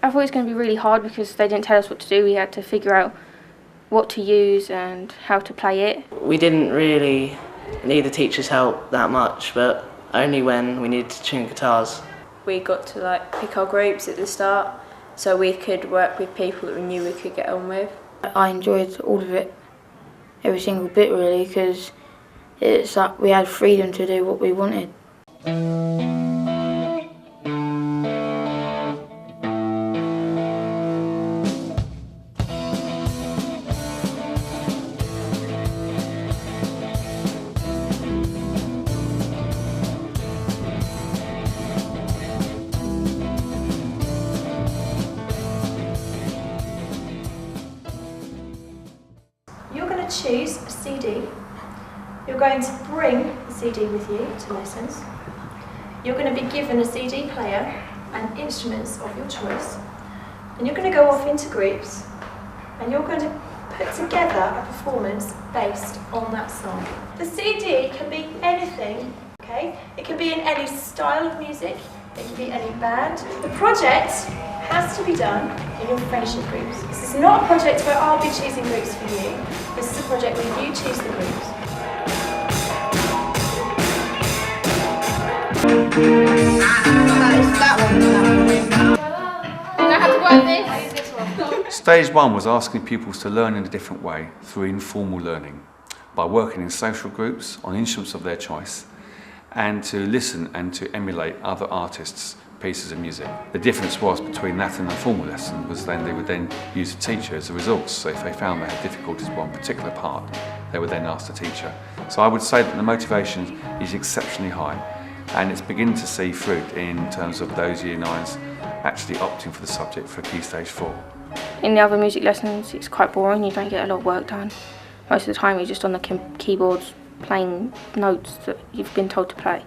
I thought it was going to be really hard because they didn't tell us what to do. We had to figure out what to use and how to play it. We didn't really need the teacher's help that much, but only when we needed to tune guitars. We got to pick our groups at the start so we could work with people that we knew we could get on with. I enjoyed all of it, every single bit really, because it's like we had freedom to do what we wanted. You're going to choose a CD. You're going to bring the CD with you to lessons. You're going to be given a CD player and instruments of your choice. And you're going to go off into groups and you're going to put together a performance based on that song. The CD can be anything, okay? It can be in any style of music, it can be any band. The project has to be done in your friendship groups. This is not a project where I'll be choosing groups for you. This is a project where you choose the groups. Stage 1 was asking pupils to learn in a different way through informal learning, by working in social groups on instruments of their choice, and to listen and to emulate other artists' pieces of music. The difference was between that and a formal lesson was then they would then use the teacher as a resource. So if they found they had difficulties with one particular part, they would then ask the teacher. So I would say that the motivation is exceptionally high, and it's beginning to see fruit in terms of those Year 9s actually opting for the subject for Key Stage 4. In the other music lessons, it's quite boring. You don't get a lot of work done. Most of the time, you're just on the keyboards playing notes that you've been told to play.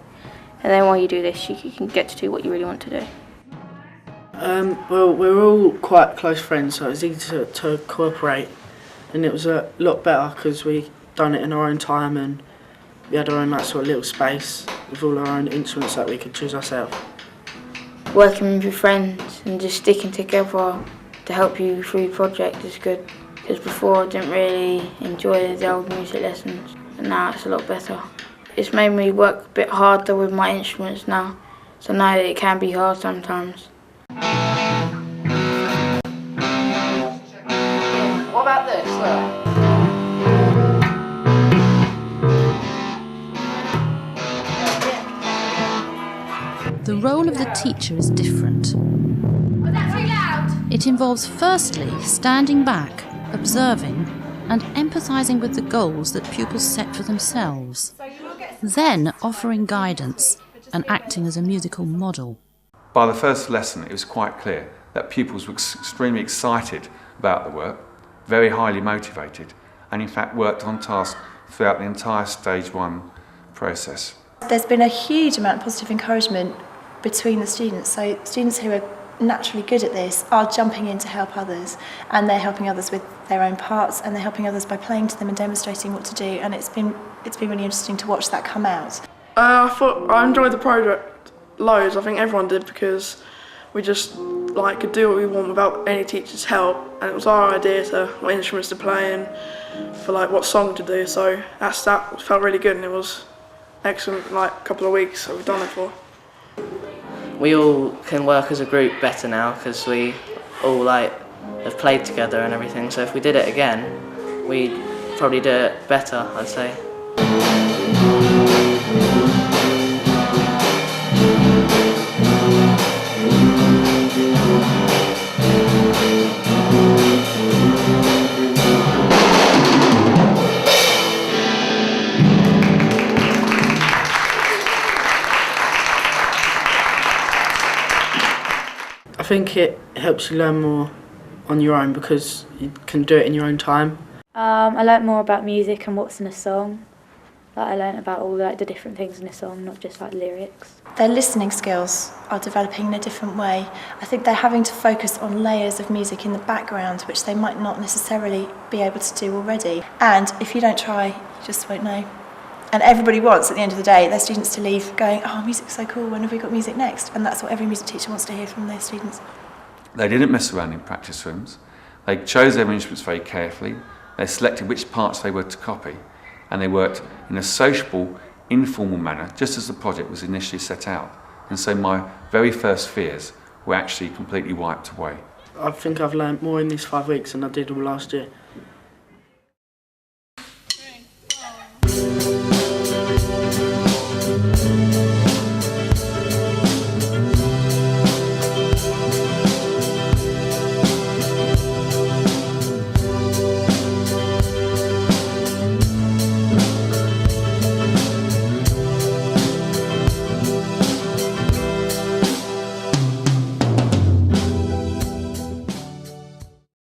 And then while you do this, you can get to do what you really want to do. Well, we're all quite close friends, so it was easy to cooperate, and it was a lot better because we done it in our own time and we had our own sort of little space with all our own instruments that we could choose ourselves. Working with your friends and just sticking together to help you through your project is good, because before I didn't really enjoy the old music lessons, and now it's a lot better. It's made me work a bit harder with my instruments now, so now it can be hard sometimes. What about this? The role of the teacher is different. Was that too loud? It involves firstly standing back, observing and empathising with the goals that pupils set for themselves, then offering guidance and acting as a musical model. By the first lesson, it was quite clear that pupils were extremely excited about the work, very highly motivated, and in fact worked on task throughout the entire Stage 1 process. There's been a huge amount of positive encouragement between the students. So students who are naturally good at this are jumping in to help others, and they're helping others with their own parts, and they're helping others by playing to them and demonstrating what to do, and it's been really interesting to watch that come out. I enjoyed the project loads. I think everyone did, because we just could do what we want without any teacher's help, and it was our idea to what instruments to play and for what song to do. So that felt really good, and it was excellent. Couple of weeks that we've done it for. We all can work as a group better now because we all have played together and everything. So if we did it again, we'd probably do it better, I'd say. I think it helps you learn more on your own because you can do it in your own time. I learnt more about music and what's in a song. I learnt about all the different things in a song, not just lyrics. Their listening skills are developing in a different way. I think they're having to focus on layers of music in the background which they might not necessarily be able to do already. And if you don't try, you just won't know. And everybody wants, at the end of the day, their students to leave going, oh, music's so cool, when have we got music next? And that's what every music teacher wants to hear from their students. They didn't mess around in practice rooms. They chose their instruments very carefully. They selected which parts they were to copy, and they worked in a sociable, informal manner, just as the project was initially set out. And so my very first fears were actually completely wiped away. I think I've learned more in these 5 weeks than I did all last year.